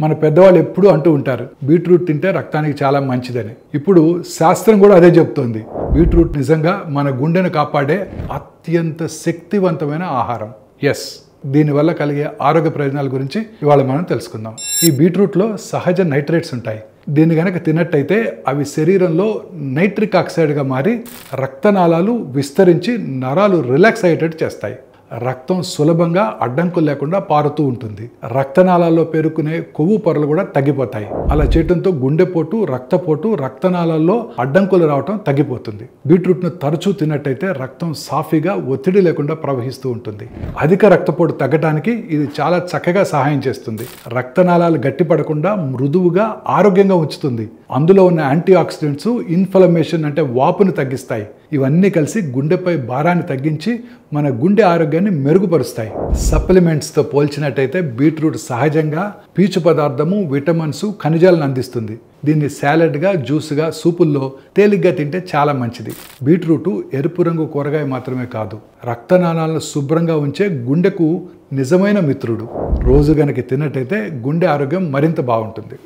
మన పెద్దవాళ్ళు ఎప్పుడూ అంటూ ఉంటారు బీట్రూట్ తింటే రక్తానికి చాలా మంచిదని. ఇప్పుడు శాస్త్రం కూడా అదే చెప్తోంది. బీట్రూట్ నిజంగా మన గుండెను కాపాడే అత్యంత శక్తివంతమైన ఆహారం. ఎస్, దీనివల్ల కలిగే ఆరోగ్య ప్రయోజనాల గురించి ఇవాళ మనం తెలుసుకుందాం. ఈ బీట్రూట్లో సహజ నైట్రేట్స్ ఉంటాయి. దీన్ని కనుక తిన్నట్టయితే అవి శరీరంలో నైట్రిక్ ఆక్సైడ్గా మారి రక్తనాళాలు విస్తరించి నరాలు రిలాక్స్ అయ్యేటట్టు చేస్తాయి. రక్తం సులభంగా అడ్డంకులు లేకుండా పారుతూ ఉంటుంది. రక్తనాళాల్లో పేరుకునే కొవ్వు పొరలు కూడా తగ్గిపోతాయి. అలా చేయడంతో గుండెపోటు, రక్తపోటు, రక్తనాళాల్లో అడ్డంకులు రావటం తగ్గిపోతుంది. బీట్రూట్ను తరచూ తిన్నట్టయితే రక్తం సాఫీగా ఒత్తిడి లేకుండా ప్రవహిస్తూ ఉంటుంది. అధిక రక్తపోటు తగ్గడానికి ఇది చాలా చక్కగా సహాయం చేస్తుంది. రక్తనాళాలు గట్టిపడకుండా మృదువుగా ఆరోగ్యంగా ఉంచుతుంది. అందులో ఉన్న యాంటీ ఆక్సిడెంట్స్ ఇన్ఫ్లమేషన్ అంటే వాపును తగ్గిస్తాయి. ఇవన్నీ కలిసి గుండెపై భారాన్ని తగ్గించి మన గుండె ఆరోగ్యాన్ని మెరుగుపరుస్తాయి. సప్లిమెంట్స్తో పోల్చినట్టయితే బీట్రూట్ సహజంగా పీచు పదార్థము, విటమిన్స్, ఖనిజాలను అందిస్తుంది. దీన్ని సాలెడ్గా, జ్యూస్గా, సూపుల్లో తేలిగ్గా తింటే చాలా మంచిది. బీట్రూటు ఎరుపు రంగు కూరగాయ మాత్రమే కాదు, రక్తనాళాలను శుభ్రంగా ఉంచే గుండెకు నిజమైన మిత్రుడు. రోజు గనక తిన్నట్టయితే గుండె ఆరోగ్యం మరింత బాగుంటుంది.